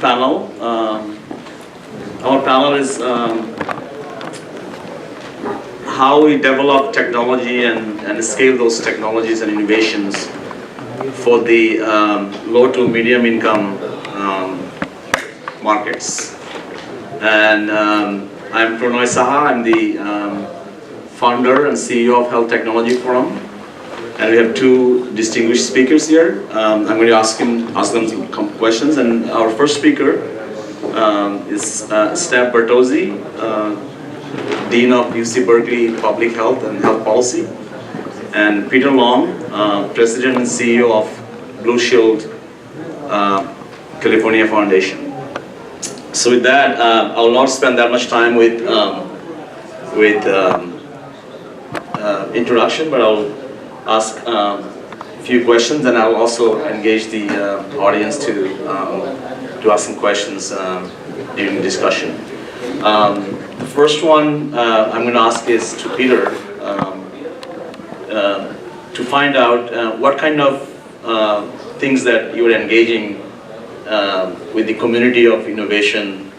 panel. Our panel is how we develop technology and scale those technologies and innovations for the low to medium income markets. And I'm Pronoy Saha. I'm the founder and CEO of Health Technology Forum. And we have two distinguished speakers here. I'm going to ask them some questions. And our first speaker is Steph Bertozzi, Dean of UC Berkeley Public Health and Health Policy, and Peter Long, President and CEO of Blue Shield California Foundation. So with that, I will not spend that much time with introduction, but I'll ask a few questions, and I'll also engage the audience to ask some questions during the discussion. The first one I'm going to ask is to Peter to find out what kind of things that you are engaging with the community of innovation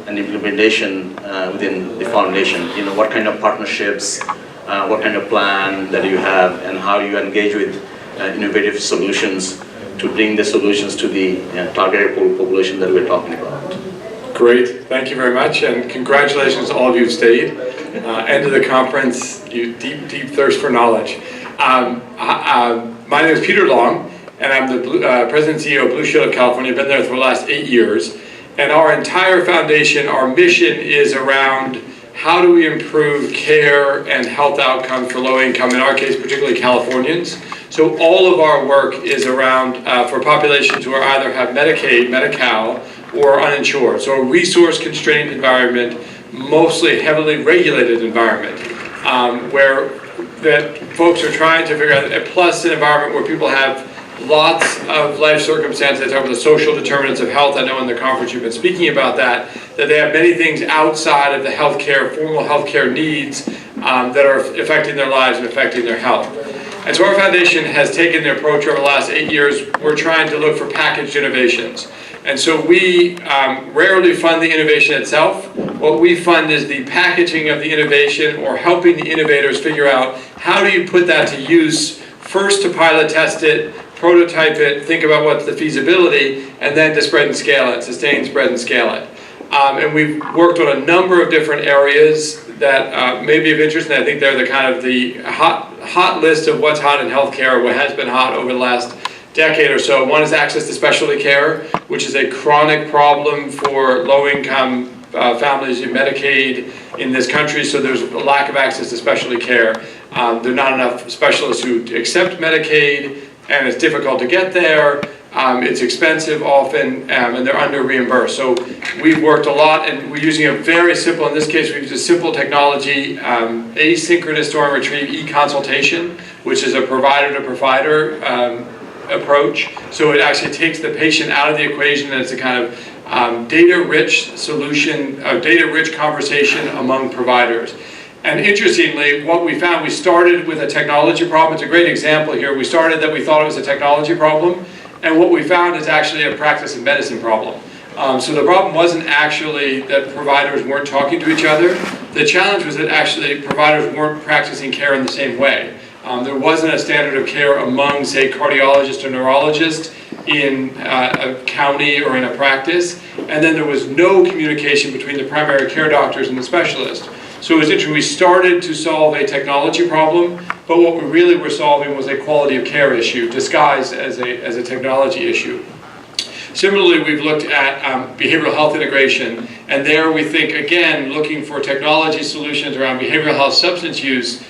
and implementation within the foundation. You know, what kind of partnerships, what kind of plan that you have, and how you engage with innovative solutions to bring the solutions to the targeted population that we're talking about. Great, thank you very much, and congratulations to all of you who've stayed. End of the conference, you deep thirst for knowledge. My name is Peter Long, and I'm the President and CEO of Blue Shield of California. I've been there for the last 8 years. And our entire foundation, our mission is around how do we improve care and health outcomes for low income, in our case, particularly Californians. So all of our work is around for populations who either have Medicaid, Medi-Cal, or uninsured. So a resource-constrained environment, mostly heavily regulated environment, where that folks are trying to figure out, plus an environment where people have lots of life circumstances over the social determinants of health. I know in the conference you've been speaking about that they have many things outside of the formal healthcare needs that are affecting their lives and affecting their health. And so our foundation has taken the approach over the last 8 years. We're trying to look for packaged innovations. And so we rarely fund the innovation itself. What we fund is the packaging of the innovation, or helping the innovators figure out how do you put that to use, first to pilot test it, prototype it, think about what's the feasibility, and then to spread and scale it, sustain, spread, and scale it. And we've worked on a number of different areas that may be of interest, and I think they're the kind of the hot list of what's hot in healthcare, what has been hot over the last decade or so. One is access to specialty care, which is a chronic problem for low-income families in Medicaid in this country. So there's a lack of access to specialty care. There are not enough specialists who accept Medicaid, and it's difficult to get there. It's expensive often, and they're under reimbursed. So we've worked a lot, and we're using a very simple, in this case we use a simple technology, asynchronous store and retrieve e-consultation, which is a provider-to-provider approach. So it actually takes the patient out of the equation, and it's a kind of data-rich solution, a data-rich conversation among providers. And interestingly, what we found, we started with a technology problem. It's a great example here. We started that we thought it was a technology problem, and what we found is actually a practice of medicine problem. So the problem wasn't actually that providers weren't talking to each other. The challenge was that actually providers weren't practicing care in the same way. There wasn't a standard of care among, say, cardiologists or neurologists in a county or in a practice, and then there was no communication between the primary care doctors and the specialist. So it was interesting, we started to solve a technology problem, but what we really were solving was a quality of care issue disguised as a technology issue. Similarly, we've looked at behavioral health integration, and there we think, again, looking for technology solutions around behavioral health substance use.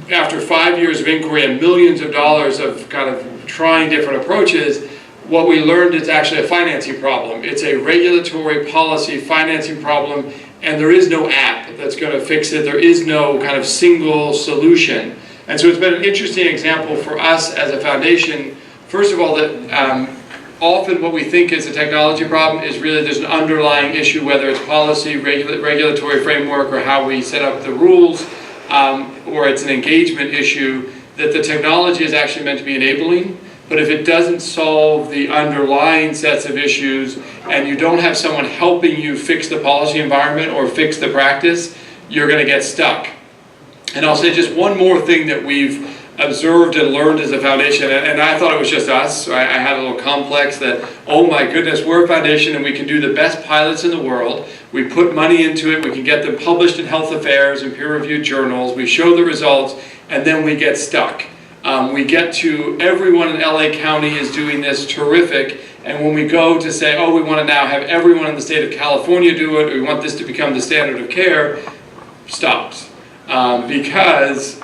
After 5 years of inquiry and millions of dollars of kind of trying different approaches, what we learned is actually a financing problem. It's a regulatory policy financing problem, and there is no app that's going to fix it. There is no kind of single solution. And so it's been an interesting example for us as a foundation, first of all, that often what we think is a technology problem is really there's an underlying issue, whether it's policy, regulatory framework, or how we set up the rules, or it's an engagement issue, that the technology is actually meant to be enabling. but if it doesn't solve the underlying sets of issues and you don't have someone helping you fix the policy environment or fix the practice, you're going to get stuck. And I'll say just one more thing that we've observed and learned as a foundation, and I thought it was just us, so I had a little complex that, oh my goodness, we're a foundation and we can do the best pilots in the world. We put money into it, we can get them published in health affairs and peer-reviewed journals, we show the results, and then we get stuck. We get to everyone in LA County is doing this terrific, and when we go to say, oh, we want to now have everyone in the state of California do it, or we want this to become the standard of care, stops. Because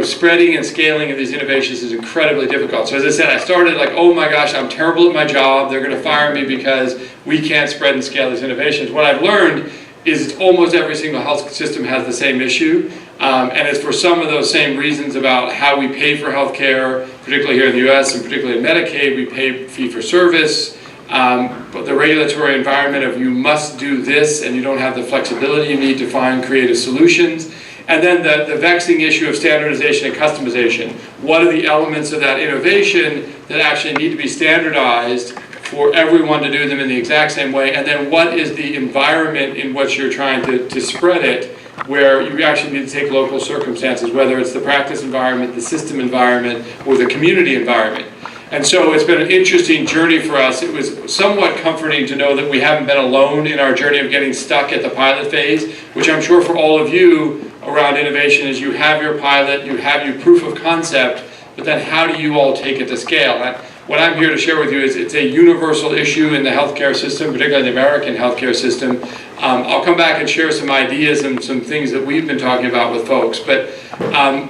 spreading and scaling of these innovations is incredibly difficult. So as I said, I started like, oh my gosh, I'm terrible at my job, they're going to fire me because we can't spread and scale these innovations. What I've learned is almost every single health system has the same issue, and it's for some of those same reasons about how we pay for healthcare, particularly here in the US and particularly in Medicaid, we pay fee for service, but the regulatory environment of you must do this and you don't have the flexibility you need to find creative solutions. And then the vexing issue of standardization and customization. What are the elements of that innovation that actually need to be standardized for everyone to do them in the exact same way? And then what is the environment in which you're trying to spread it, where you actually need to take local circumstances, whether it's the practice environment, the system environment, or the community environment. And so it's been an interesting journey for us. It was somewhat comforting to know that we haven't been alone in our journey of getting stuck at the pilot phase, which I'm sure for all of you around innovation is you have your pilot, you have your proof of concept, but then how do you all take it to scale? And what I'm here to share with you is it's a universal issue in the healthcare system, particularly the American healthcare system. I'll come back and share some ideas and some things that we've been talking about with folks. But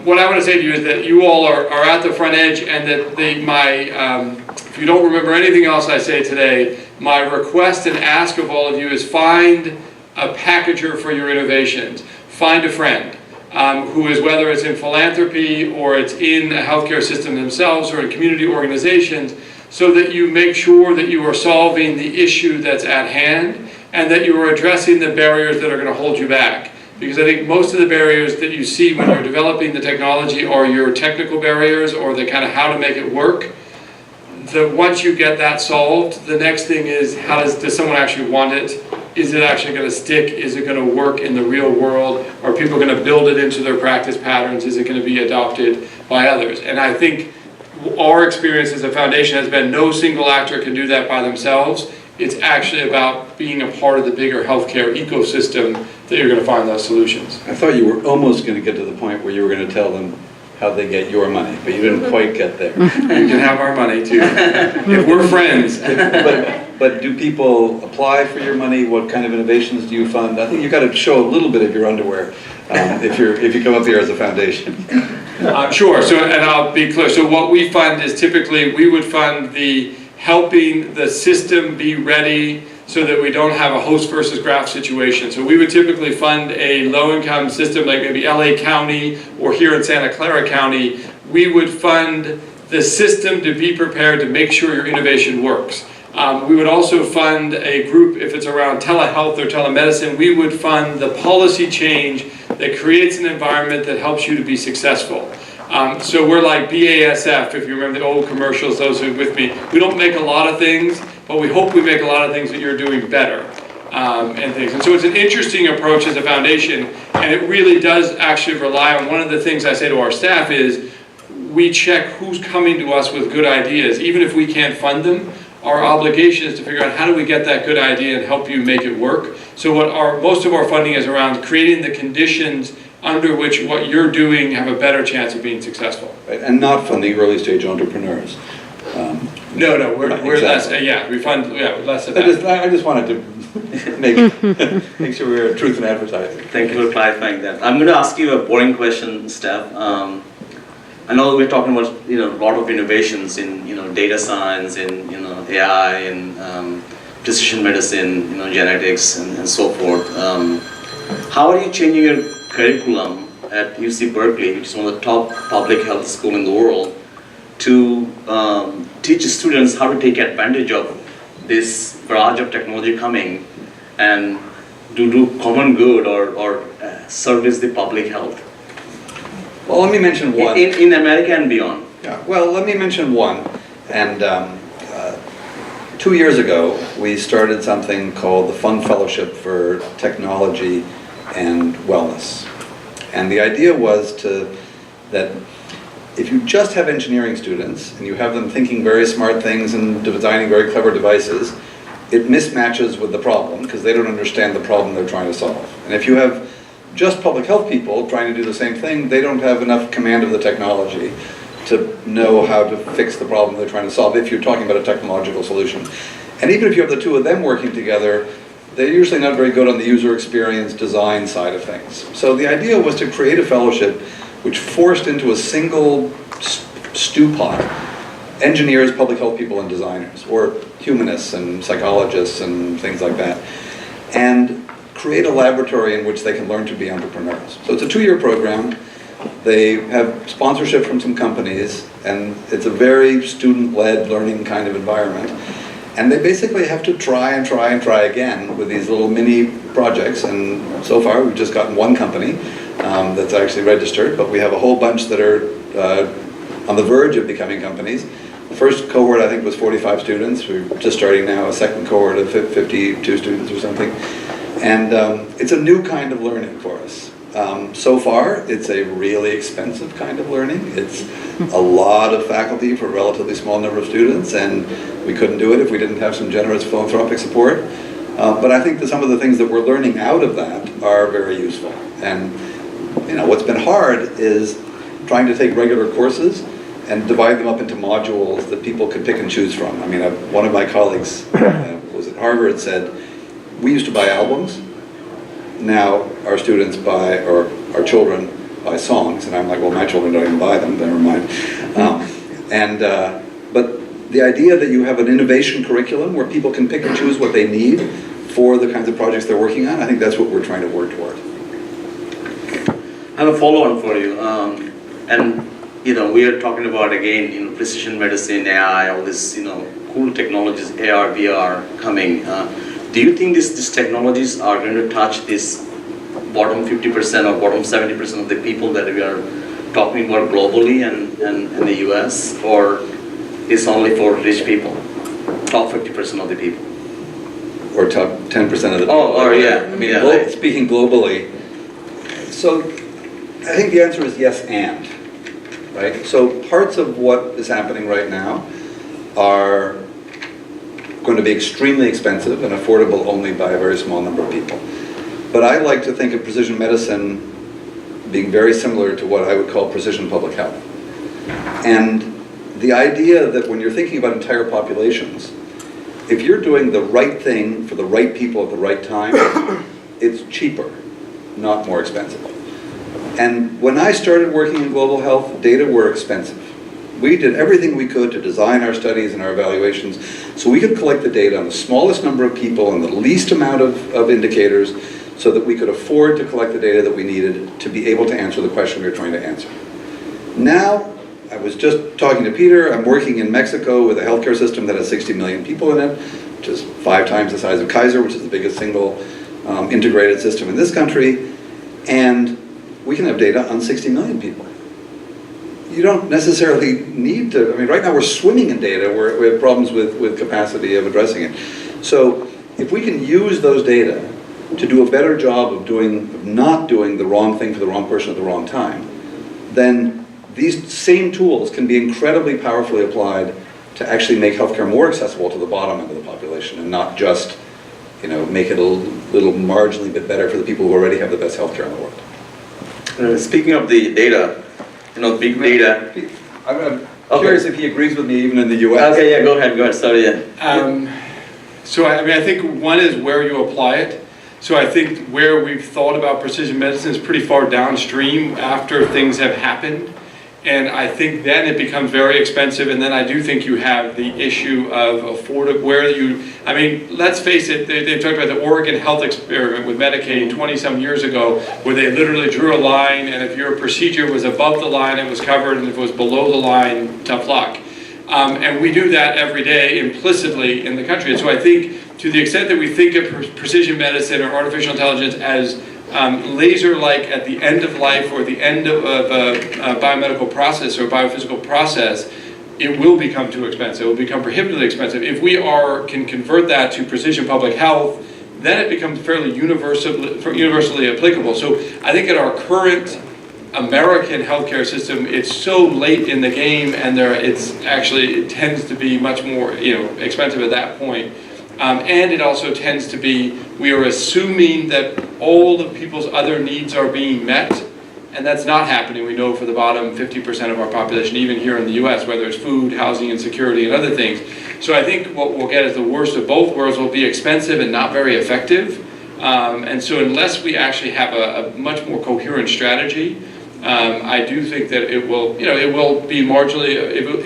what I want to say to you is that you all are at the front edge, and that if you don't remember anything else I say today, my request and ask of all of you is find a packager for your innovations. Find a friend who is, whether it's in philanthropy or it's in a healthcare system themselves or in community organizations, so that you make sure that you are solving the issue that's at hand and that you are addressing the barriers that are going to hold you back. Because I think most of the barriers that you see when you're developing the technology are your technical barriers or the kind of how to make it work. Once you get that solved, the next thing is does someone actually want it? Is it actually going to stick? Is it going to work in the real world? Are people going to build it into their practice patterns? Is it going to be adopted by others? And I think our experience as a foundation has been no single actor can do that by themselves. It's actually about being a part of the bigger healthcare ecosystem that you're going to find those solutions. I thought you were almost going to get to the point where you were going to tell them how they get your money, but you didn't quite get there. You can have our money too, if we're friends. But do people apply for your money? What kind of innovations do you fund? I think you've got to show a little bit of your underwear if you come up here as a foundation. Sure, and I'll be clear. So what we fund is typically, we would fund the helping the system be ready so that we don't have a host versus graft situation. So we would typically fund a low-income system like maybe LA County or here in Santa Clara County. We would fund the system to be prepared to make sure your innovation works. We would also fund a group, if it's around telehealth or telemedicine, we would fund the policy change that creates an environment that helps you to be successful. So we're like BASF, if you remember the old commercials, those who are with me. We don't make a lot of things, but we hope we make a lot of things that you're doing better and things. And so it's an interesting approach as a foundation, and it really does actually rely on, one of the things I say to our staff is, we check who's coming to us with good ideas. Even if we can't fund them, our obligation is to figure out how do we get that good idea and help you make it work. So most of our funding is around creating the conditions under which what you're doing have a better chance of being successfmake Right, and not funding early stage entrepreneurs. No, we're exactly. less, we fund less of that. I just wanted to make sure we're truth in advertising. Thank you for clarifying that. I'm going to ask you a boring question, Steph. I know we're talking about a lot of innovations in data science, in AI, and precision medicine, genetics, and so forth. How are you changing your curriculum at UC Berkeley, which is one of the top public health schools in the world, to teach students how to take advantage of this barrage of technology coming and do common good or service the public health? Well, let me mention one. In America and beyond. Yeah, well, let me mention one. And 2 years ago, we started something called the Fund Fellowship for Technology and Wellness. And the idea was that if you just have engineering students and you have them thinking very smart things and designing very clever devices, it mismatches with the problem because they don't understand the problem they're trying to solve. And if you have just public health people trying to do the same thing, they don't have enough command of the technology to know how to fix the problem they're trying to solve if you're talking about a technological solution. And even if you have the two of them working together, they're usually not very good on the user experience design side of things. So the idea was to create a fellowship which forced into a single stew pot engineers, public health people, and designers, or humanists and psychologists and things like that, and create a laboratory in which they can learn to be entrepreneurs. So it's a 2-year program. They have sponsorship from some companies, and it's a very student-led learning kind of environment. And they basically have to try and try and try again with these little mini projects. And so far, we've just gotten one company that's actually registered, but we have a whole bunch that are on the verge of becoming companies. The first cohort, I think, was 45 students. We're just starting now a second cohort of 52 students or something. And it's a new kind of learning for us. So far, it's a really expensive kind of learning. It's a lot of faculty for a relatively small number of students, and we couldn't do it if we didn't have some generous philanthropic support. But I think that some of the things that we're learning out of that are very useful. And what's been hard is trying to take regular courses and divide them up into modules that people could pick and choose from. I mean, one of my colleagues was at Harvard said, we used to buy albums. Now our students buy, or our children buy songs. And I'm like, well, my children don't even buy them, never mind. But the idea that you have an innovation curriculum where people can pick and choose what they need for the kinds of projects they're working on, I think that's what we're trying to work toward. I have a follow-on for you. We are talking about, again, precision medicine, AI, all this, cool technologies, AR, VR coming. Do you think these technologies are going to touch this bottom 50% or bottom 70% of the people that we are talking about globally and in the US, or is only for rich people, top 50% of the people? Or top 10% of the people? Oh, yeah. I mean, speaking globally, so I think the answer is yes and, right? So parts of what is happening right now are going to be extremely expensive and affordable only by a very small number of people. But I like to think of precision medicine being very similar to what I would call precision public health. And the idea that when you're thinking about entire populations, if you're doing the right thing for the right people at the right time, it's cheaper, not more expensive. And when I started working in global health, data were expensive. We did everything we could to design our studies and our evaluations so we could collect the data on the smallest number of people and the least amount of indicators so that we could afford to collect the data that we needed to be able to answer the question we were trying to answer. Now, I was just talking to Peter, I'm working in Mexico with a healthcare system that has 60 million people in it, which is 5 times the size of Kaiser, which is the biggest single integrated system in this country, and we can have data on 60 million people. You don't necessarily need to, right now we're swimming in data where we have problems with capacity of addressing it. So if we can use those data to do a better job of not doing the wrong thing for the wrong person at the wrong time, then these same tools can be incredibly powerfully applied to actually make healthcare more accessible to the bottom end of the population and not just, make it a little marginally bit better for the people who already have the best healthcare in the world. Speaking of the data, big data. I'm curious if he agrees with me even in the US. Okay, yeah, go ahead, sorry, yeah. So I think one is where you apply it. So I think where we've thought about precision medicine is pretty far downstream after things have happened. And I think then it becomes very expensive, and then I do think you have the issue of affordable, let's face it, they talked about the Oregon health experiment with Medicaid 20-some years ago, where they literally drew a line, and if your procedure was above the line, it was covered, and if it was below the line, tough luck. And we do that every day implicitly in the country. And so I think to the extent that we think of precision medicine or artificial intelligence as laser-like at the end of life or the end of a biomedical process or biophysical process, it will become too expensive. It will become prohibitively expensive. If we can convert that to precision public health, then it becomes fairly universally applicable. So I think in our current American healthcare system, it's so late in the game, and it tends to be much more expensive at that point. And it also tends to be, we are assuming that all of people's other needs are being met, and that's not happening. We know for the bottom 50% of our population, even here in the US, whether it's food, housing, and security, and other things. So I think what we'll get is the worst of both worlds. Will be expensive and not very effective. And so unless we actually have a much more coherent strategy, I do think that it will be marginally,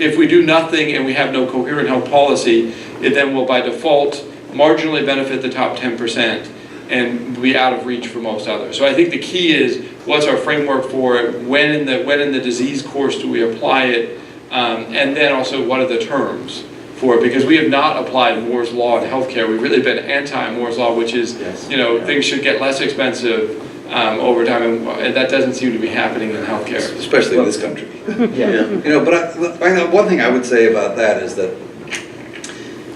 if we do nothing and we have no coherent health policy, it then will by default marginally benefit the top 10% and be out of reach for most others. So I think the key is, what's our framework for it, when in the disease course do we apply it, and then also what are the terms for it, because we have not applied Moore's Law in healthcare. We've really been anti-Moore's Law, which is, things should get less expensive over time, and that doesn't seem to be happening in healthcare. Especially in this country. But one thing I would say about that is that,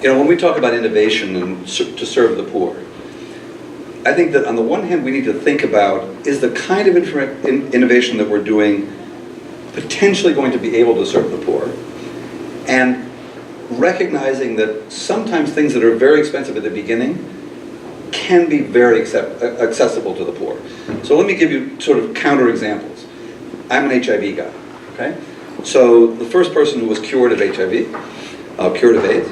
when we talk about innovation and to serve the poor, I think that on the one hand we need to think about, is the kind of innovation that we're doing potentially going to be able to serve the poor? And recognizing that sometimes things that are very expensive at the beginning can be very accessible to the poor. So let me give you sort of counter examples. I'm an HIV guy, okay? So the first person who was cured of HIV, cured of AIDS,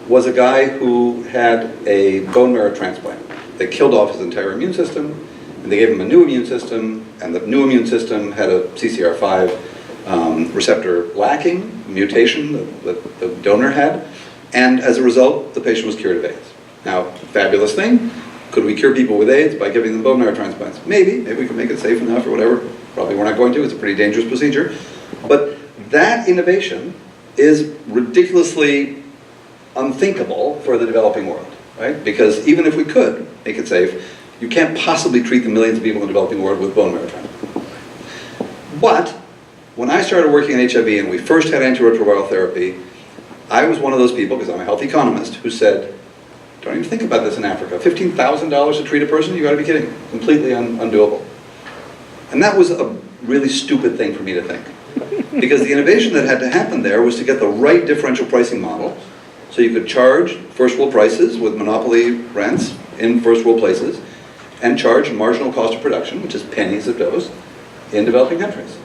was a guy who had a bone marrow transplant. They killed off his entire immune system, and they gave him a new immune system, and the new immune system had a CCR5 receptor lacking mutation that the donor had, and as a result, the patient was cured of AIDS. Now, fabulous thing. Could we cure people with AIDS by giving them bone marrow transplants? Maybe we can make it safe enough or whatever. Probably we're not going to. It's a pretty dangerous procedure. But that innovation is ridiculously unthinkable for the developing world, right? Because even if we could make it safe, you can't possibly treat the millions of people in the developing world with bone marrow transplant. But when I started working in HIV and we first had antiretroviral therapy, I was one of those people, because I'm a health economist, who said, don't even think about this in Africa. $15,000 to treat a person? You gotta be kidding. Completely undoable. And that was a really stupid thing for me to think. Because the innovation that had to happen there was to get the right differential pricing model, so you could charge first world prices with monopoly rents in first world places, and charge marginal cost of production, which is pennies a dose, in developing countries.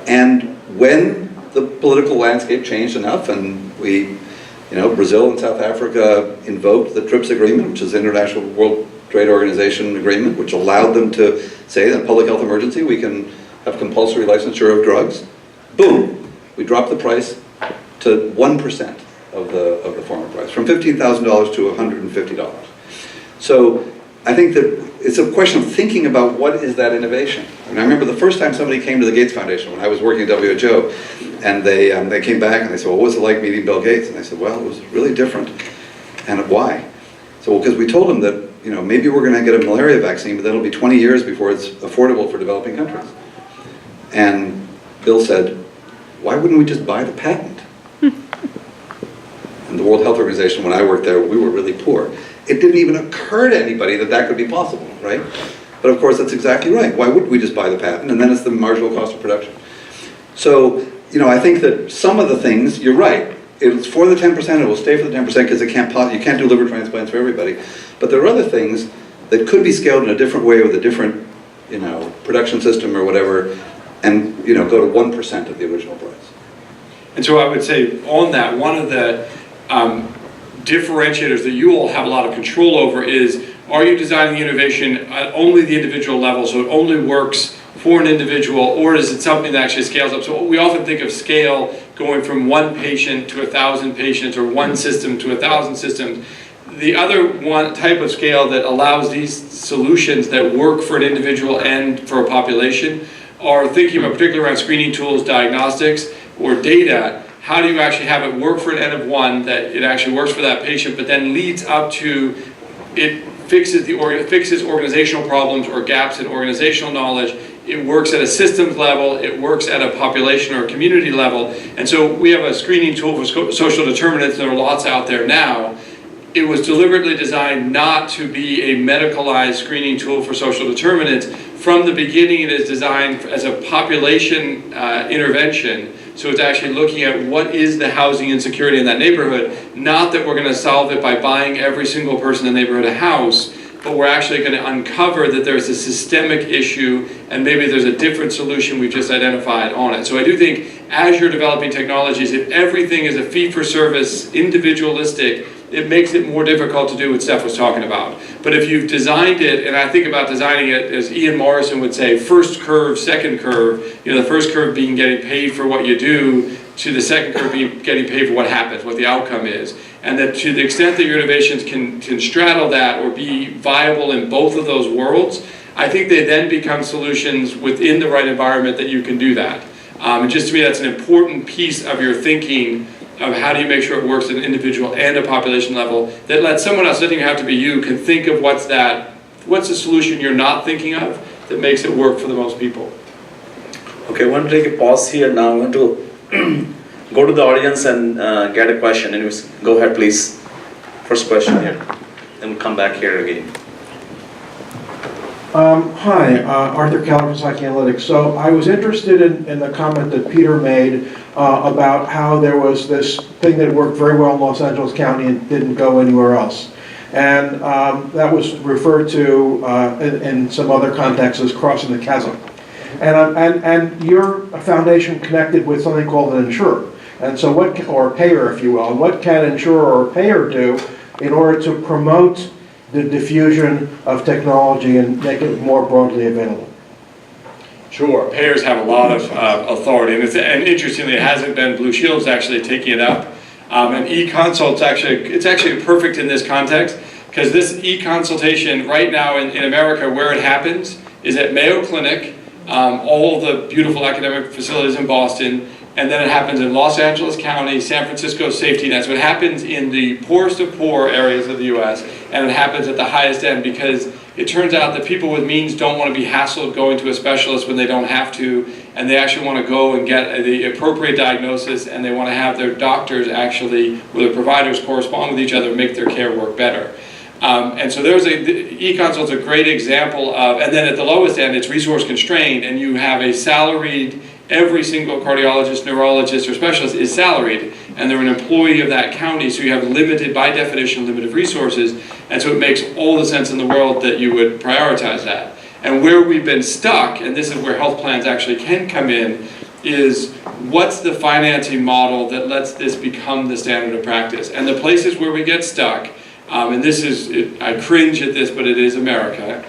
And when the political landscape changed enough and Brazil and South Africa invoked the TRIPS agreement, which is the International World Trade Organization agreement, which allowed them to say that in a public health emergency we can have compulsory licensure of drugs. Boom! We dropped the price to 1% of the former price, from $15,000 to $150. So I think that it's a question of thinking about what is that innovation. And I remember the first time somebody came to the Gates Foundation when I was working at WHO, and they came back and they said, well, what was it like meeting Bill Gates? And I said, well, it was really different. And why? So, because we told him that, maybe we're going to get a malaria vaccine, but that'll be 20 years before it's affordable for developing countries. And Bill said, why wouldn't we just buy the patent? And the World Health Organization, when I worked there, we were really poor. It didn't even occur to anybody that that could be possible, right? But of course, that's exactly right. Why wouldn't we just buy the patent? And then it's the marginal cost of production. So, I think that some of the things, you're right. It's for the 10%, it will stay for the 10% because you can't do liver transplants for everybody. But there are other things that could be scaled in a different way with a different, production system or whatever, and, go to 1% of the original price. And so I would say on that, one of the differentiators that you all have a lot of control over is, are you designing the innovation at only the individual level, so it only works for an individual, or is it something that actually scales up? So we often think of scale going from one patient to 1,000 patients, or one system to 1,000 systems. The other one type of scale that allows these solutions that work for an individual and for a population are thinking about, particularly around screening tools, diagnostics, or data. How do you actually have it work for an N of 1, that it actually works for that patient, but then leads up to it fixes organizational problems or gaps in organizational knowledge. It works at a systems level, it works at a population or community level. And so we have a screening tool for social determinants, there are lots out there now. It was deliberately designed not to be a medicalized screening tool for social determinants. From the beginning, it is designed as a population intervention. So it's actually looking at what is the housing insecurity in that neighborhood. Not that we're going to solve it by buying every single person in the neighborhood a house, but we're actually going to uncover that there's a systemic issue and maybe there's a different solution we've just identified on it. So I do think as you're developing technologies, if everything is a fee-for-service, individualistic, it makes it more difficult to do what Steph was talking about. But if you've designed it, and I think about designing it as Ian Morrison would say, first curve, second curve, the first curve being getting paid for what you do, to the second curve being getting paid for what happens, what the outcome is. And that to the extent that your innovations can straddle that or be viable in both of those worlds, I think they then become solutions within the right environment that you can do that. And just to me, that's an important piece of your thinking of how do you make sure it works at an individual and a population level that lets someone else, doesn't even have to be you, can think of what's the solution you're not thinking of that makes it work for the most people. Okay, I want to take a pause here now. I want to go to the audience and get a question. Anyways, go ahead please. First question here. Then we'll come back here again. Hi, Arthur Keller from Psychoanalytics. So I was interested in the comment that Peter made about how there was this thing that worked very well in Los Angeles County and didn't go anywhere else. And that was referred to in some other contexts as crossing the chasm. And your foundation connected with something called an insurer. And so or payer, if you will. And what can an insurer or payer do in order to promote the diffusion of technology and make it more broadly available? Sure, payers have a lot of authority, and interestingly, it hasn't been Blue Shield's actually taking it up. And e-consult's it's actually perfect in this context, because this e-consultation right now in America, where it happens is at Mayo Clinic, all the beautiful academic facilities in Boston, and then it happens in Los Angeles County, San Francisco safety nets. So it happens in the poorest of poor areas of the US, and it happens at the highest end because it turns out that people with means don't want to be hassled going to a specialist when they don't have to, and they actually want to go and get the appropriate diagnosis, and they want to have their doctors actually, or their providers correspond with each other and make their care work better. And so e-consult's a great example of, and then at the lowest end, it's resource constrained, and you have a salaried, every single cardiologist, neurologist, or specialist is salaried, and they're an employee of that county, so you have limited, by definition, limited resources, and so it makes all the sense in the world that you would prioritize that. And where we've been stuck, and this is where health plans actually can come in, is what's the financing model that lets this become the standard of practice? And the places where we get stuck, and this is, I cringe at this, but it is America,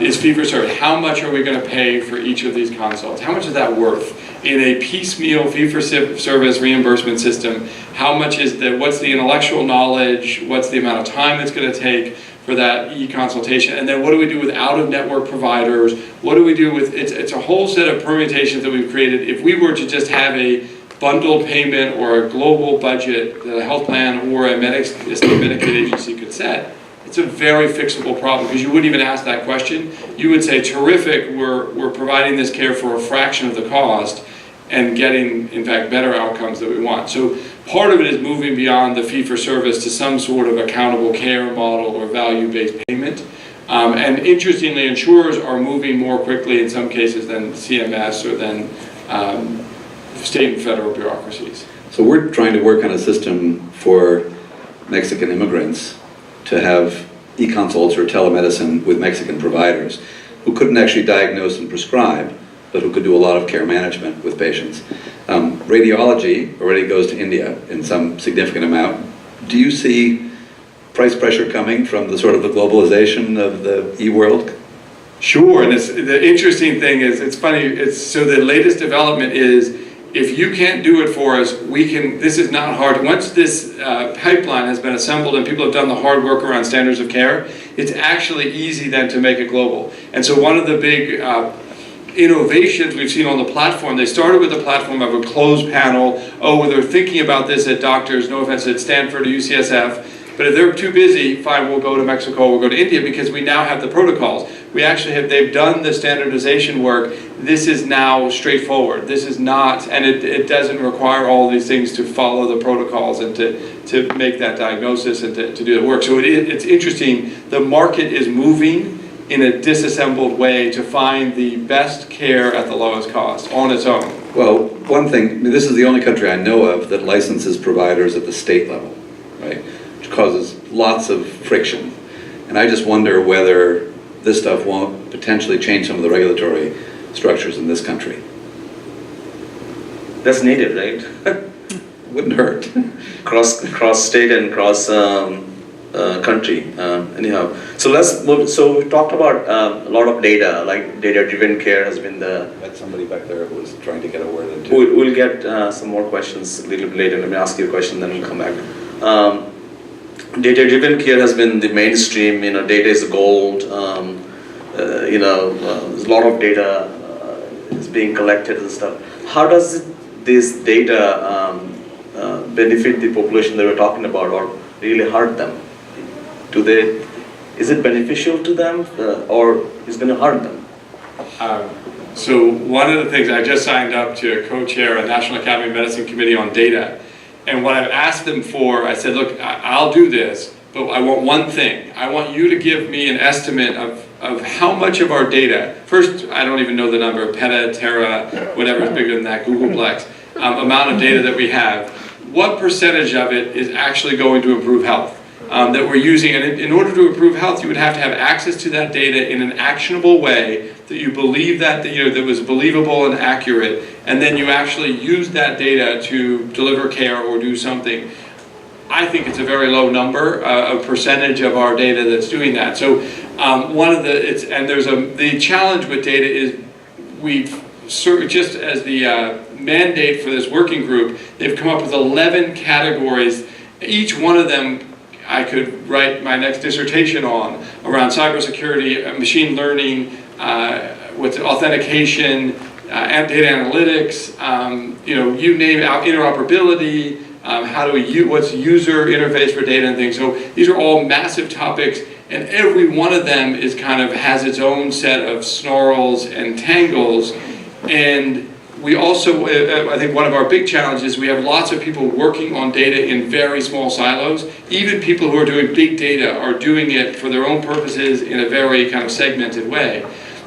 is fee-for-service. How much are we going to pay for each of these consults? How much is that worth? In a piecemeal fee-for-service reimbursement system, how much is what's the intellectual knowledge, what's the amount of time it's going to take for that e-consultation, and then what do we do with out-of-network providers? What do we do with, it's a whole set of permutations that we've created. If we were to just have a bundled payment or a global budget that a health plan or a Medicaid agency could set, it's a very fixable problem, because you wouldn't even ask that question. You would say, terrific, we're providing this care for a fraction of the cost and getting, in fact, better outcomes that we want. So part of it is moving beyond the fee-for-service to some sort of accountable care model or value-based payment. And interestingly, insurers are moving more quickly in some cases than CMS or than state and federal bureaucracies. So we're trying to work on a system for Mexican immigrants to have e-consults or telemedicine with Mexican providers who couldn't actually diagnose and prescribe, but who could do a lot of care management with patients. Radiology already goes to India in some significant amount. Do you see price pressure coming from the sort of the globalization of the e-world? Sure, and the interesting thing is, it's funny, so the latest development is, if you can't do it for us, this is not hard. Once this pipeline has been assembled and people have done the hard work around standards of care, it's actually easy then to make it global. And so one of the big innovations we've seen on the platform, they started with a platform of a closed panel. Oh, they're thinking about this at doctors, no offense, at Stanford or UCSF. But if they're too busy, fine, we'll go to Mexico, we'll go to India, because we now have the protocols. We actually have, they've done the standardization work. This is now straightforward. This is not, and it doesn't require all these things to follow the protocols and to make that diagnosis and to do the work. So it's interesting, the market is moving in a disassembled way to find the best care at the lowest cost on its own. Well, one thing, I mean, this is the only country I know of that licenses providers at the state level, right? Which causes lots of friction. And I just wonder whether this stuff won't potentially change some of the regulatory structures in this country. That's needed, right? Wouldn't hurt. cross state and cross country. Anyhow, so let's move. So we talked about a lot of data, like data-driven care has been the. Had somebody back there who was trying to get a word in too. We'll get some more questions a little bit later. Let me ask you a question, then we'll come back. Data-driven care has been the mainstream. You know, data is gold. There's a lot of data is being collected and stuff. How does this data benefit the population that we're talking about, or really hurt them? Is it beneficial to them, or is it going to hurt them? So one of the things, I just signed up to co-chair a National Academy of Medicine committee on data. And what I've asked them for, I said, look, I'll do this, but I want one thing. I want you to give me an estimate of how much of our data, first, I don't even know the number, peta, tera, whatever is bigger than that, Googleplex, amount of data that we have. What percentage of it is actually going to improve health? That we're using, and in order to improve health, you would have to have access to that data in an actionable way that you believe that was believable and accurate, and then you actually use that data to deliver care or do something. I think it's a very low number, a percentage of our data that's doing that. So the challenge with data is just as the mandate for this working group, they've come up with 11 categories. Each one of them I could write my next dissertation on, around cybersecurity, machine learning, with authentication, data analytics, you name it, interoperability, what's user interface for data and things. So these are all massive topics, and every one of them is has its own set of snarls and tangles. And we also, I think one of our big challenges, we have lots of people working on data in very small silos. Even people who are doing big data are doing it for their own purposes in a very segmented way.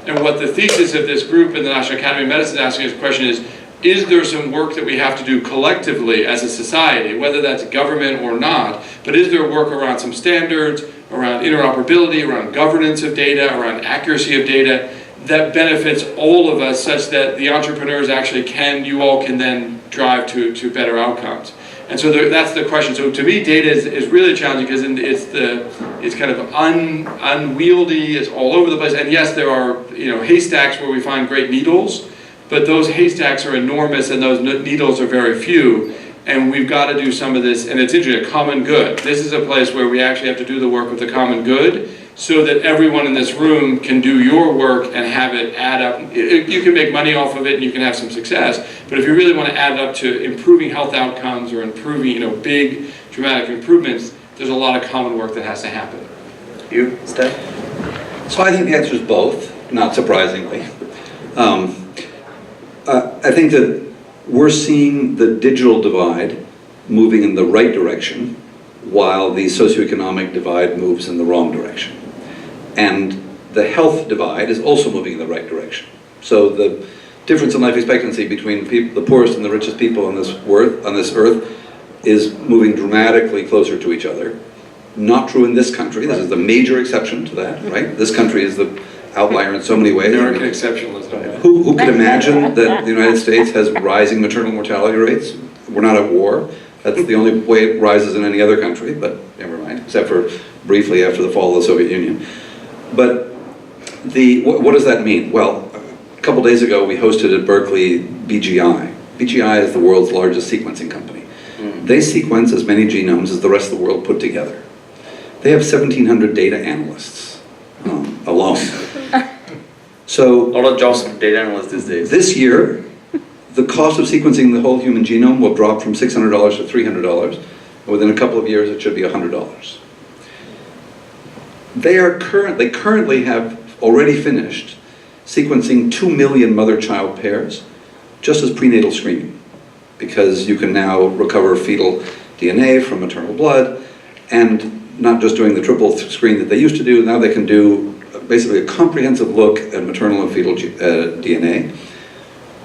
And what the thesis of this group in the National Academy of Medicine is asking us question is there some work that we have to do collectively as a society, whether that's government or not, but is there work around some standards, around interoperability, around governance of data, around accuracy of data, that benefits all of us, such that the entrepreneurs actually you all can then drive to better outcomes. And so that's the question. So to me, data is really challenging because it's kind of unwieldy, it's all over the place. And yes, there are haystacks where we find great needles, but those haystacks are enormous and those needles are very few. And we've got to do some of this, and it's interesting, a common good. This is a place where we actually have to do the work of the common good, so that everyone in this room can do your work and have it add up. You can make money off of it and you can have some success, but if you really want to add it up to improving health outcomes or improving, big dramatic improvements, there's a lot of common work that has to happen. You, Steph? So I think the answer is both, not surprisingly. I think that we're seeing the digital divide moving in the right direction, while the socioeconomic divide moves in the wrong direction. And the health divide is also moving in the right direction. So the difference in life expectancy between the poorest and the richest people on this earth is moving dramatically closer to each other. Not true in this country. This is the major exception to that, right? This country is the outlier in so many ways. American exceptionalism. Who could imagine that the United States has rising maternal mortality rates? We're not at war. That's the only way it rises in any other country, but never mind, except for briefly after the fall of the Soviet Union. But what does that mean? Well, a couple days ago we hosted at Berkeley BGI. BGI is the world's largest sequencing company. They sequence as many genomes as the rest of the world put together. They have 1,700 data analysts alone. So, a lot of jobs for data analysts these days. This year, the cost of sequencing the whole human genome will drop from $600 to $300, Within a couple of years, it should be $100. They currently have already finished sequencing 2 million mother-child pairs just as prenatal screening, because you can now recover fetal DNA from maternal blood, and not just doing the triple screen that they used to do, now they can do basically a comprehensive look at maternal and fetal DNA,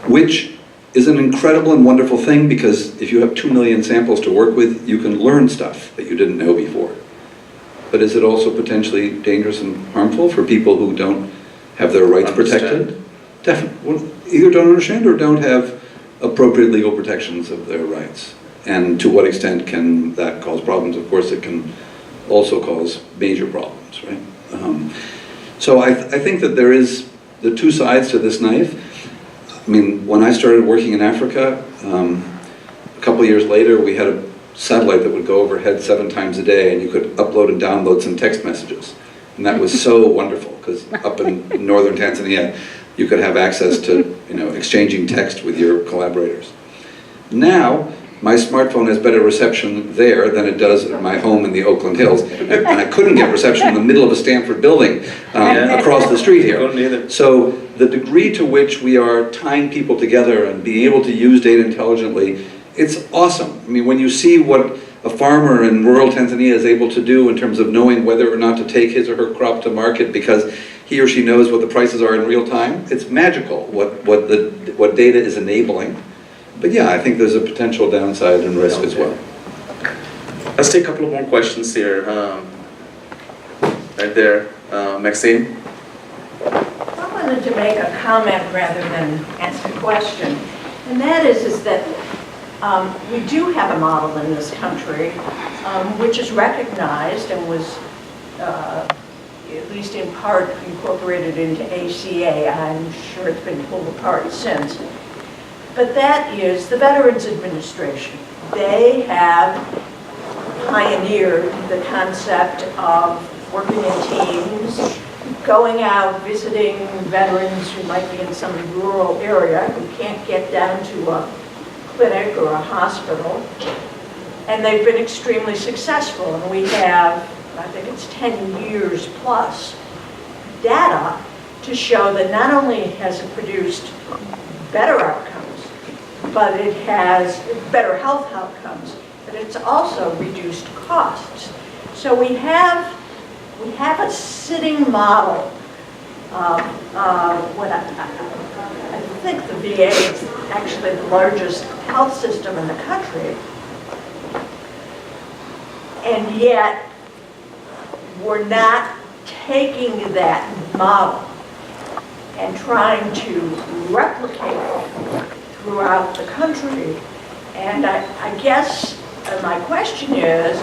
which is an incredible and wonderful thing, because if you have 2 million samples to work with, you can learn stuff that you didn't know before. But is it also potentially dangerous and harmful for people who don't have their rights protected? Definitely. Well, either don't understand or don't have appropriate legal protections of their rights. And to what extent can that cause problems? Of course, it can also cause major problems, right? So I think that there is the two sides to this knife. I mean, when I started working in Africa, a couple years later, we had a satellite that would go overhead 7 times a day, and you could upload and download some text messages. And that was so wonderful, because up in northern Tanzania, you could have access to, exchanging text with your collaborators. Now, my smartphone has better reception there than it does at my home in the Oakland Hills. And I couldn't get reception in the middle of a Stanford building across the street here. So the degree to which we are tying people together and being able to use data intelligently, it's awesome. I mean, when you see what a farmer in rural Tanzania is able to do in terms of knowing whether or not to take his or her crop to market because he or she knows what the prices are in real time, it's magical what data is enabling. But yeah, I think there's a potential downside and risk as well. Let's take a couple of more questions here. Right there, Maxine. I wanted to make a comment rather than ask a question, and that is that we do have a model in this country which is recognized and was at least in part incorporated into ACA. I'm sure it's been pulled apart since. But that is the Veterans Administration. They have pioneered the concept of working in teams, going out, visiting veterans who might be in some rural area who can't get down to a clinic or a hospital. And they've been extremely successful. And we have, I think it's 10 years plus, data to show that not only has it produced better outcomes, but it has better health outcomes, but it's also reduced costs. So we have a sitting model of what I think the VA is actually the largest health system in the country, and yet we're not taking that model and trying to replicate it throughout the country. And I guess my question is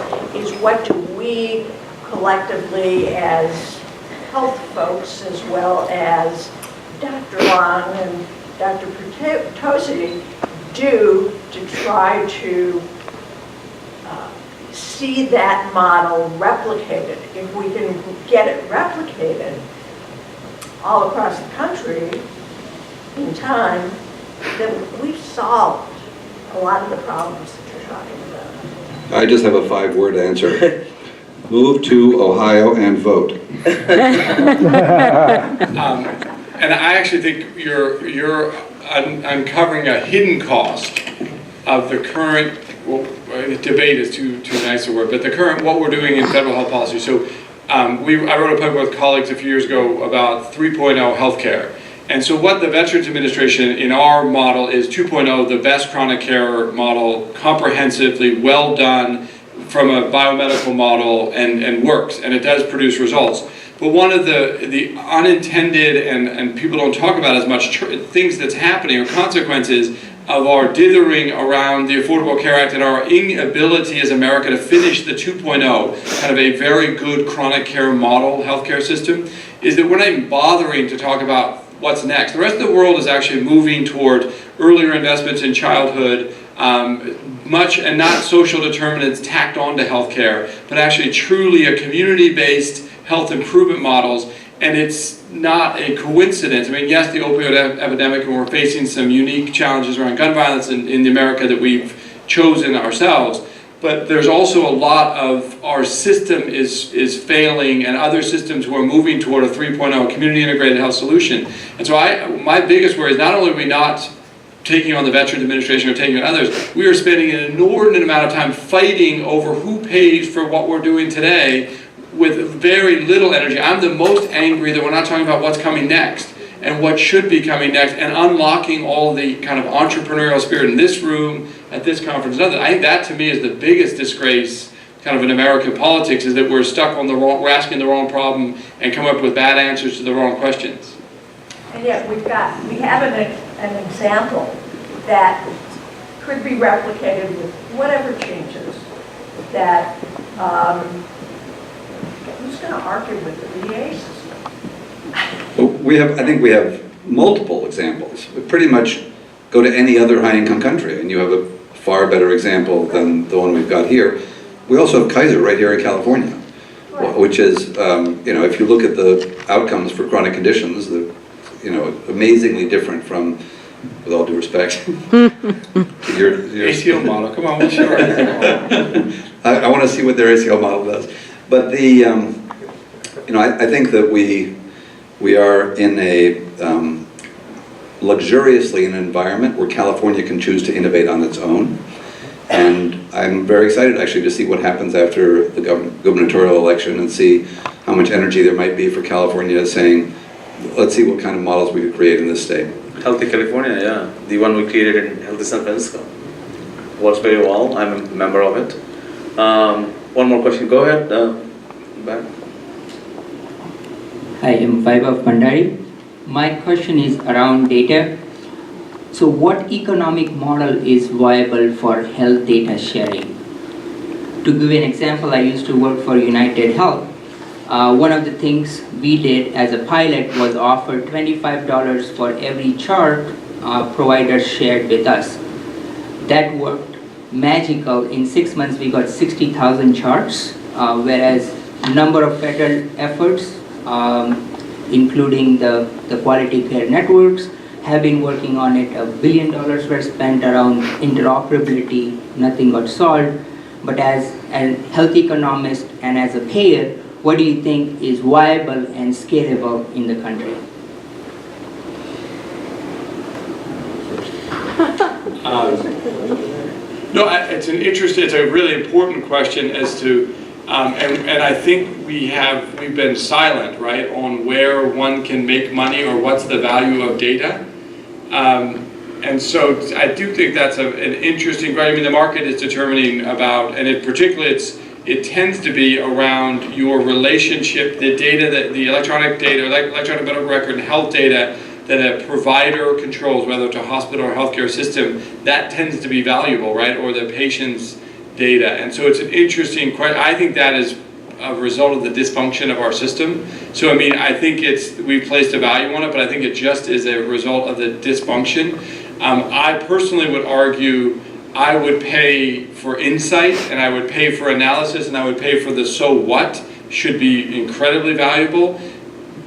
what do we collectively as health folks, as well as Dr. Long and Dr. Bertozzi, do to try to see that model replicated? If we can get it replicated all across the country in time, then we've solved a lot of the problems that you're talking about. I just have a 5-word answer. Move to Ohio and vote. And I actually think you're uncovering a hidden cost of the current, debate is too nice a word, but the current, what we're doing in federal health policy. So I wrote a paper with colleagues a few years ago about 3.0 healthcare. And so what the Veterans Administration in our model is 2.0, the best chronic care model, comprehensively well done from a biomedical model, and works, and it does produce results. But one of the unintended and people don't talk about as much things that's happening or consequences of our dithering around the Affordable Care Act and our inability as America to finish the 2.0, kind of a very good chronic care model healthcare system, is that we're not even bothering to talk about what's next. The rest of the world is actually moving toward earlier investments in childhood, much and not social determinants tacked onto healthcare, but actually truly a community-based health improvement models. And it's not a coincidence. I mean, yes, the opioid epidemic, and we're facing some unique challenges around gun violence in America that we've chosen ourselves, but there's also a lot of our system is failing, and other systems who are moving toward a 3.0 community integrated health solution. And so my biggest worry is not only are we not taking on the Veterans Administration or taking on others, we are spending an inordinate amount of time fighting over who pays for what we're doing today with very little energy. I'm the most angry that we're not talking about what's coming next and what should be coming next, and unlocking all the kind of entrepreneurial spirit in this room, at this conference, and others. I think that to me is the biggest disgrace kind of in American politics, is that we're stuck on we're asking the wrong problem and come up with bad answers to the wrong questions. And yet we have an example that could be replicated with whatever changes that, who's going to argue with the VA system? I think we have multiple examples. We pretty much go to any other high-income country, and you have a far better example than the one we've got here. We also have Kaiser right here in California, Right. which is, if you look at the outcomes for chronic conditions, amazingly different from, with all due respect, your ACO model, come on, we'll show our ACO model. I want to see what their ACO model does. But I think that we are in a luxuriously in an environment where California can choose to innovate on its own. And I'm very excited actually to see what happens after the gubernatorial election and see how much energy there might be for California saying, let's see what kind of models we could create in this state. Healthy California, yeah. The one we created in Healthy San Francisco. Works very well. I'm a member of it. One more question. Go ahead. Back. Hi, I'm Vaibhav Bhandari. My question is around data. So what economic model is viable for health data sharing? To give an example, I used to work for United Health. One of the things we did as a pilot was offer $25 for every chart provider shared with us. That worked magical. In 6 months, we got 60,000 charts, whereas number of federal efforts, including the quality care networks, have been working on it. $1 billion were spent around interoperability, nothing got solved. But as a health economist and as a payer, what do you think is viable and scalable in the country? It's a really important question as to, and I think we've been silent, right, on where one can make money or what's the value of data. And so I do think that's an interesting question. I mean, the market is determining about, and it tends to be around your relationship, the data, the electronic data, electronic medical record and health data that a provider controls, whether it's a hospital or healthcare system, that tends to be valuable, right? Or the patient's data. And so it's an interesting question. I think that is a result of the dysfunction of our system. So, I mean, I think we placed a value on it, but I think it just is a result of the dysfunction. I personally would argue I would pay for insight, and I would pay for analysis, and I would pay for the so what should be incredibly valuable,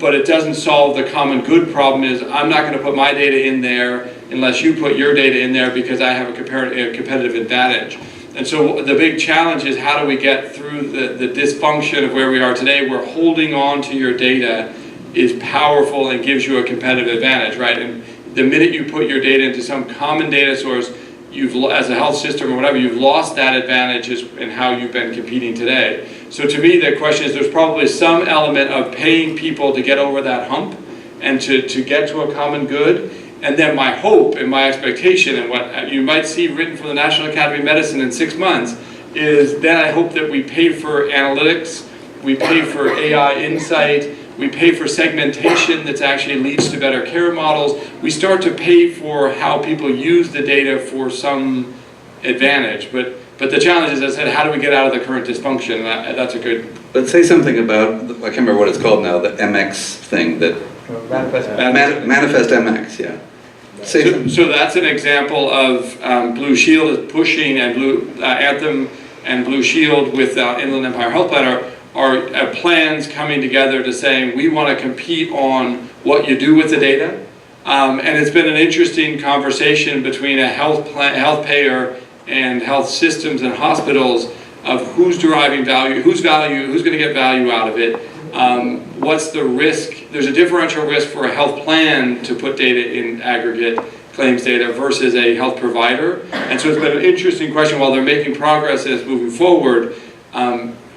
but it doesn't solve the common good problem. Is I'm not going to put my data in there unless you put your data in there because I have a competitive advantage. And so the big challenge is how do we get through the dysfunction of where we are today, where holding on to your data is powerful and gives you a competitive advantage, right? And the minute you put your data into some common data source, as a health system or whatever, you've lost that advantage in how you've been competing today. So to me, the question is there's probably some element of paying people to get over that hump and to get to a common good. And then my hope and my expectation and what you might see written from the National Academy of Medicine in 6 months is then I hope that we pay for analytics, we pay for AI insight, we pay for segmentation that actually leads to better care models. We start to pay for how people use the data for some advantage. But the challenge is, as I said, how do we get out of the current dysfunction? That's a good... But say something about, I can't remember what it's called now, the MX thing that... Manifest MX, yeah. So that's an example of Blue Shield is pushing, and Anthem and Blue Shield with Inland Empire Health Plan are plans coming together to saying we want to compete on what you do with the data. And it's been an interesting conversation between a health payer and health systems and hospitals of who's deriving value, who's going to get value out of it, what's the risk. There's a differential risk for a health plan to put data in aggregate claims data versus a health provider. And so it's been an interesting question while they're making progress as moving forward,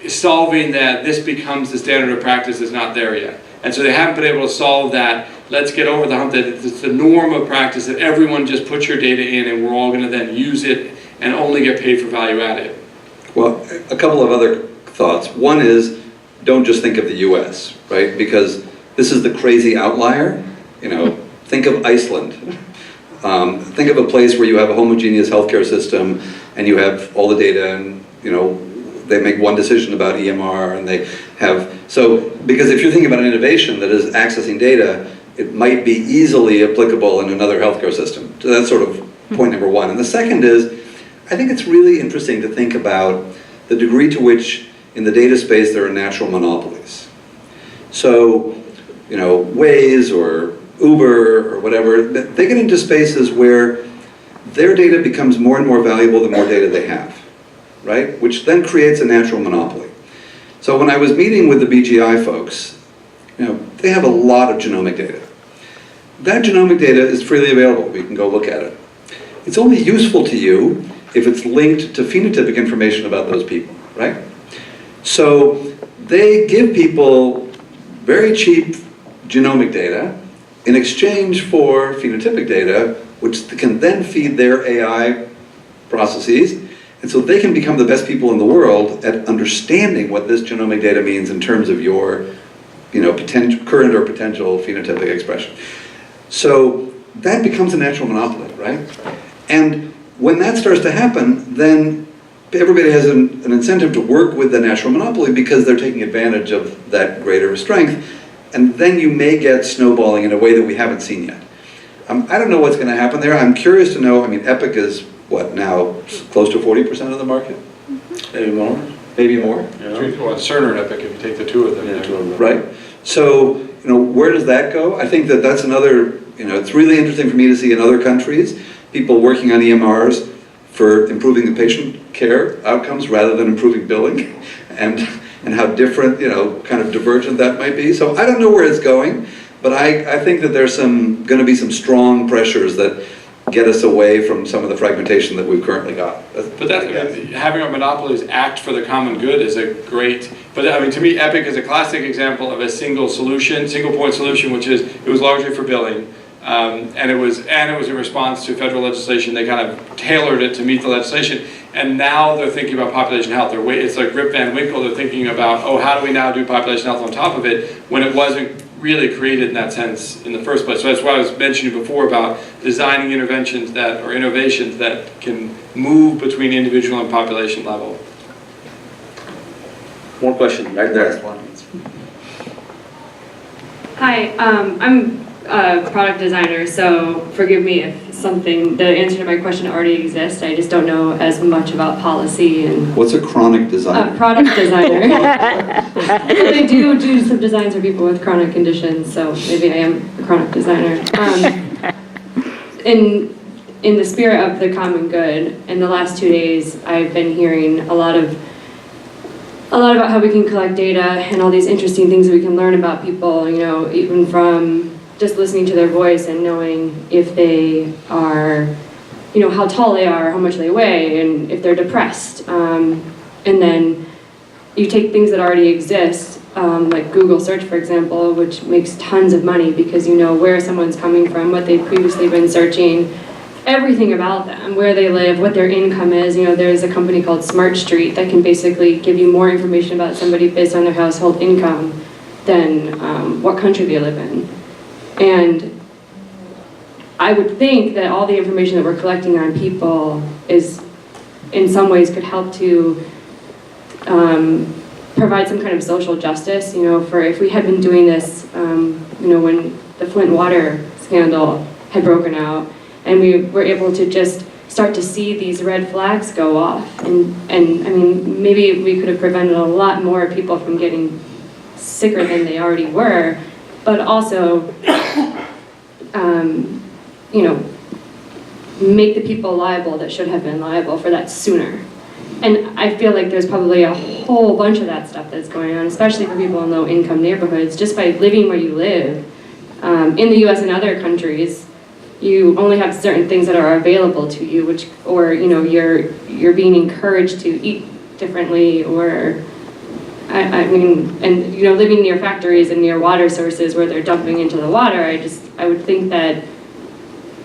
solving that this becomes the standard of practice is not there yet. And so they haven't been able to solve that. Let's get over the hump that it's the norm of practice that everyone just puts your data in and we're all going to then use it and only get paid for value added. Well, a couple of other thoughts. One is, don't just think of the US, right? Because this is the crazy outlier. You know, think of Iceland. Think of a place where you have a homogeneous healthcare system and you have all the data and, you know, they make one decision about EMR and they have, so, because if you're thinking about an innovation that is accessing data, it might be easily applicable in another healthcare system. So that's sort of point number one. And the second is, I think it's really interesting to think about the degree to which in the data space there are natural monopolies. So, you know, Waze or Uber or whatever, they get into spaces where their data becomes more and more valuable the more data they have, right? Which then creates a natural monopoly. So when I was meeting with the BGI folks, you know, they have a lot of genomic data. That genomic data is freely available. We can go look at it. It's only useful to you if it's linked to phenotypic information about those people, right? So they give people very cheap genomic data in exchange for phenotypic data, which can then feed their AI processes. And so they can become the best people in the world at understanding what this genomic data means in terms of your, you know, current or potential phenotypic expression. So that becomes a natural monopoly, right? And when that starts to happen, then everybody has an incentive to work with the natural monopoly because they're taking advantage of that greater strength. And then you may get snowballing in a way that we haven't seen yet. I don't know what's going to happen there. I'm curious to know, I mean, Epic is, what, now close to 40% of the market? Maybe more. Maybe more? Yeah. Well, Cerner and Epic, if you take the two of them. Yeah, two of them. Right? So, you know, where does that go? I think that that's another, you know, it's really interesting for me to see in other countries, people working on EMRs for improving the patient care outcomes rather than improving billing, and how different, you know, kind of divergent that might be. So I don't know where it's going, but I think that there's going to be some strong pressures that get us away from some of the fragmentation that we've currently got. But that, I mean, having our monopolies act for the common good is a great, but I mean, to me, Epic is a classic example of a single point solution, which is, it was largely for billing, and it was in response to federal legislation. They kind of tailored it to meet the legislation, and now they're thinking about population health. It's like Rip Van Winkle, they're thinking about, oh, how do we now do population health on top of it, when it wasn't really created in that sense in the first place. So that's why I was mentioning before about designing interventions that, or innovations that can move between individual and population level. More question, right there. Hi, I'm a product designer, so forgive me if the answer to my question already exists. I just don't know as much about policy and... What's a chronic designer? Product designer. I do some designs for people with chronic conditions, so maybe I am a chronic designer. In the spirit of the common good, in the last 2 days, I've been hearing a lot about how we can collect data and all these interesting things that we can learn about people, you know, even from just listening to their voice and knowing if they are, you know, how tall they are, how much they weigh, and if they're depressed. And then you take things that already exist, like Google search, for example, which makes tons of money because you know where someone's coming from, what they've previously been searching, everything about them, where they live, what their income is. You know, there's a company called Smart Street that can basically give you more information about somebody based on their household income than what country they live in. And I would think that all the information that we're collecting on people is, in some ways, could help to provide some kind of social justice, you know, for if we had been doing this, you know, when the Flint water scandal had broken out, and we were able to just start to see these red flags go off. And I mean, maybe we could have prevented a lot more people from getting sicker than they already were, but also, you know, make the people liable that should have been liable for that sooner. And I feel like there's probably a whole bunch of that stuff that's going on, especially for people in low-income neighborhoods. Just by living where you live, in the U.S. and other countries, you only have certain things that are available to you, or you're being encouraged to eat differently, or I mean, and living near factories and near water sources where they're dumping into the water. I would think that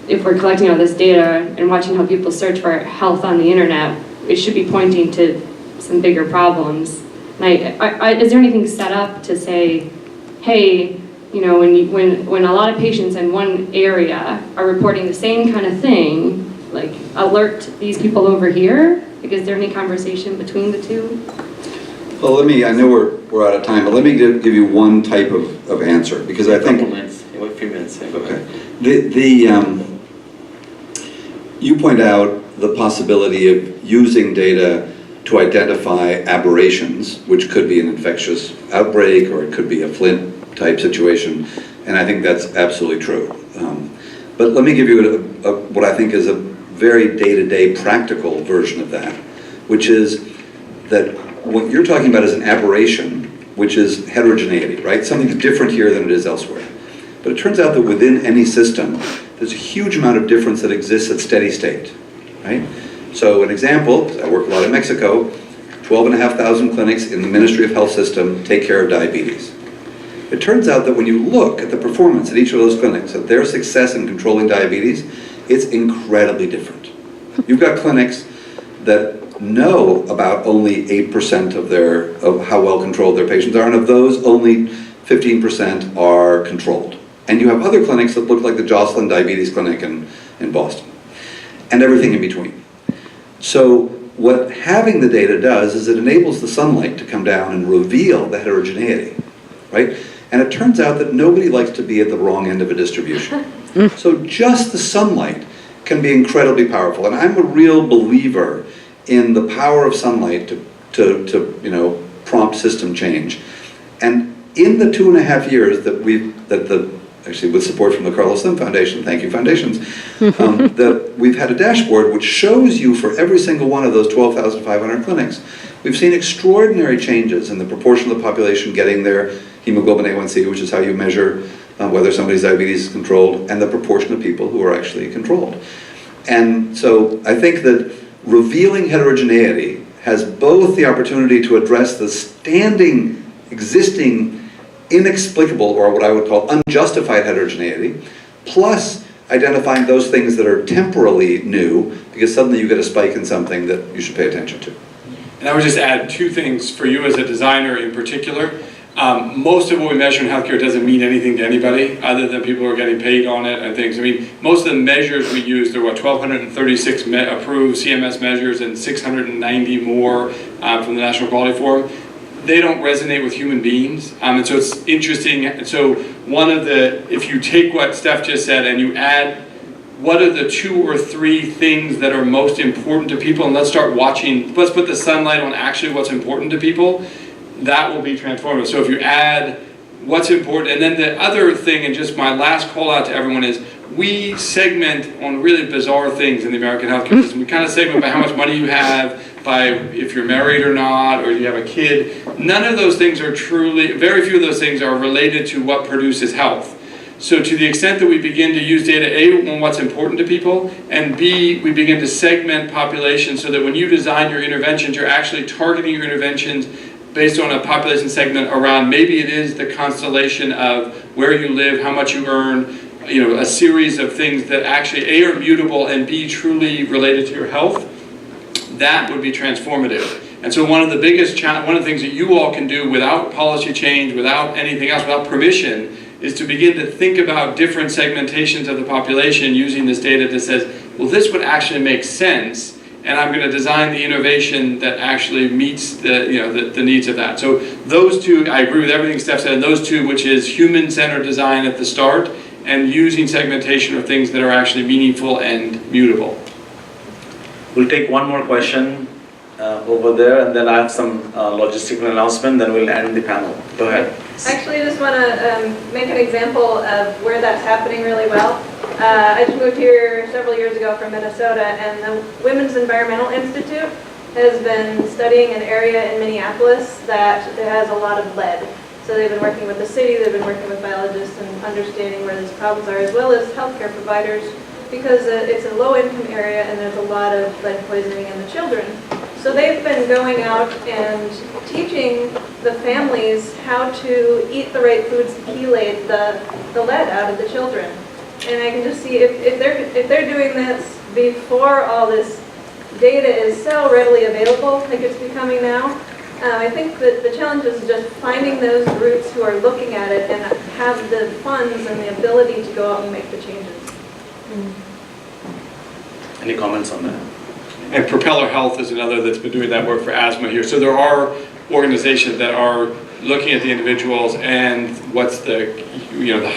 if we're collecting all this data and watching how people search for health on the internet, it should be pointing to some bigger problems. And is there anything set up to say, hey, when a lot of patients in one area are reporting the same kind of thing, like alert these people over here? Like, is there any conversation between the two? Well, I know we're out of time, but let me give you one type of answer, because I think... A few minutes. Okay. You point out the possibility of using data to identify aberrations, which could be an infectious outbreak, or it could be a Flint type situation, and I think that's absolutely true. But let me give you what I think is a very day-to-day practical version of that, which is that what you're talking about is an aberration, which is heterogeneity, right? Something's different here than it is elsewhere. But it turns out that within any system, there's a huge amount of difference that exists at steady state, right? So an example, I work a lot in Mexico, 12,500 clinics in the Ministry of Health system take care of diabetes. It turns out that when you look at the performance at each of those clinics, at their success in controlling diabetes, it's incredibly different. You've got clinics that know about only 8% of how well controlled their patients are, and of those, only 15% are controlled. And you have other clinics that look like the Joslin Diabetes Clinic in Boston, and everything in between. So what having the data does is it enables the sunlight to come down and reveal the heterogeneity, right? And it turns out that nobody likes to be at the wrong end of a distribution. So just the sunlight can be incredibly powerful. And I'm a real believer in the power of sunlight to prompt system change. And in the 2.5 years actually with support from the Carlos Slim Foundation, thank you foundations, that we've had a dashboard which shows you for every single one of those 12,500 clinics, we've seen extraordinary changes in the proportion of the population getting their hemoglobin A1C, which is how you measure whether somebody's diabetes is controlled, and the proportion of people who are actually controlled. And so I think that revealing heterogeneity has both the opportunity to address the standing, existing, inexplicable, or what I would call unjustified heterogeneity, plus identifying those things that are temporally new, because suddenly you get a spike in something that you should pay attention to. And I would just add two things for you as a designer in particular. Most of what we measure in healthcare doesn't mean anything to anybody other than people who are getting paid on it and things. I mean, most of the measures we use, there are 1,236 approved CMS measures and 690 more from the National Quality Forum. They don't resonate with human beings, and so it's interesting. So if you take what Steph just said and you add what are the 2 or 3 things that are most important to people, and let's put the sunlight on actually what's important to people, that will be transformative. So if you add what's important, and then the other thing, and just my last call out to everyone is, we segment on really bizarre things in the American healthcare system. We kind of segment by how much money you have, by if you're married or not, or you have a kid. None of those things are very few of those things are related to what produces health. So to the extent that we begin to use data, A, on what's important to people, and B, we begin to segment populations so that when you design your interventions, you're actually targeting your interventions based on a population segment around, maybe it is the constellation of where you live, how much you earn, a series of things that actually A, are mutable, and B, truly related to your health. That would be transformative. And so one of the things that you all can do without policy change, without anything else, without permission, is to begin to think about different segmentations of the population using this data that says, well, this would actually make sense, and I'm going to design the innovation that actually meets the needs of that. So those two, I agree with everything Steph said, and those two, which is human-centered design at the start, and using segmentation of things that are actually meaningful and mutable. We'll take one more question over there, and then I have some logistical announcement, then we'll end the panel. Go ahead. Actually, I just want to make an example of where that's happening really well. I just moved here several years ago from Minnesota, and the Women's Environmental Institute has been studying an area in Minneapolis that has a lot of lead. So they've been working with the city, they've been working with biologists and understanding where these problems are, as well as healthcare providers, because it's a low-income area and there's a lot of lead poisoning in the children. So they've been going out and teaching the families how to eat the right foods to chelate the lead out of the children. And I can just see if they're doing this before all this data is so readily available, like it's becoming now, I think that the challenge is just finding those groups who are looking at it and have the funds and the ability to go out and make the changes. Any comments on that? And Propeller Health is another that's been doing that work for asthma here. So there are organizations that are looking at the individuals and what's the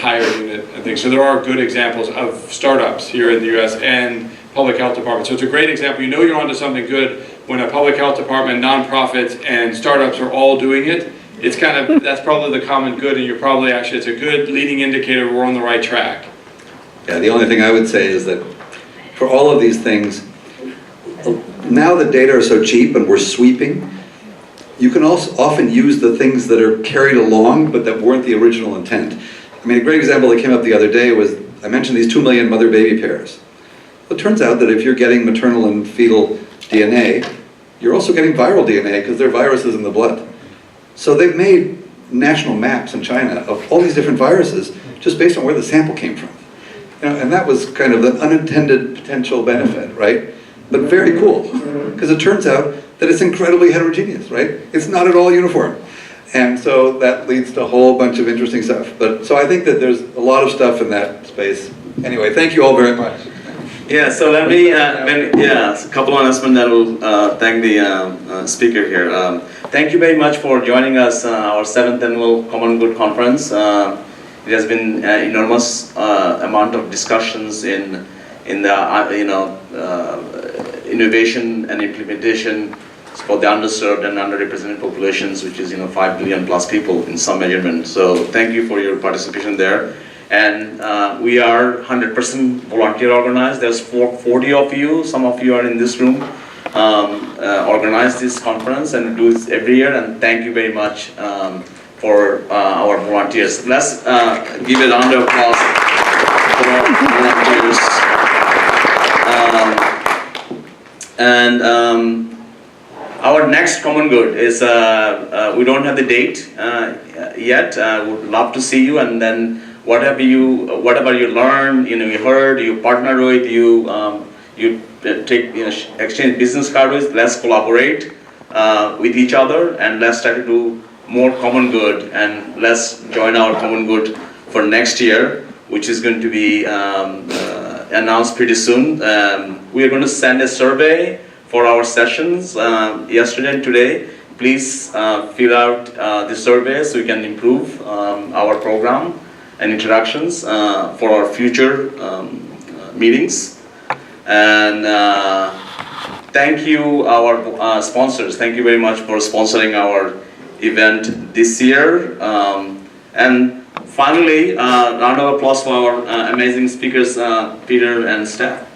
higher unit and things. So there are good examples of startups here in the U.S. and public health departments. So it's a great example. You know you're onto something good when a public health department, nonprofits, and startups are all doing it. It's kind of, that's probably the common good, and you're probably actually, it's a good leading indicator we're on the right track. Yeah, the only thing I would say is that for all of these things, now the data are so cheap and we're sweeping, you can also often use the things that are carried along but that weren't the original intent. I mean, a great example that came up the other day was, I mentioned these 2 million mother-baby pairs. Well, it turns out that if you're getting maternal and fetal DNA, you're also getting viral DNA because there are viruses in the blood. So they've made national maps in China of all these different viruses just based on where the sample came from. And that was kind of the unintended potential benefit, right? But very cool, because it turns out that it's incredibly heterogeneous, right? It's not at all uniform. And so that leads to a whole bunch of interesting stuff. So I think that there's a lot of stuff in that space. Anyway, thank you all very much. Yeah, so let me, a couple of announcements that will thank the speaker here. Thank you very much for joining us, our 7th annual Common Good Conference. It has been enormous amount of discussions in the innovation and implementation for the underserved and underrepresented populations, which is 5 billion plus people in some measurement. So thank you for your participation there. And we are 100% volunteer organized. There's 40 of you. Some of you are in this room. Organize this conference and do this every year. And thank you very much for our volunteers. Let's give a round of applause for our volunteers. Our next common good is, we don't have the date yet. Would love to see you, and then whatever you learned, you heard, you partner with, you take, exchange business cards with. Let's collaborate with each other, and let's try to do more common good, and let's join our common good for next year, which is going to be announced pretty soon. We are going to send a survey for our sessions yesterday and today. Please fill out the survey so we can improve our program and introductions for our future meetings. And thank you, our sponsors. Thank you very much for sponsoring our event this year. And finally, round of applause for our amazing speakers, Peter and Steph.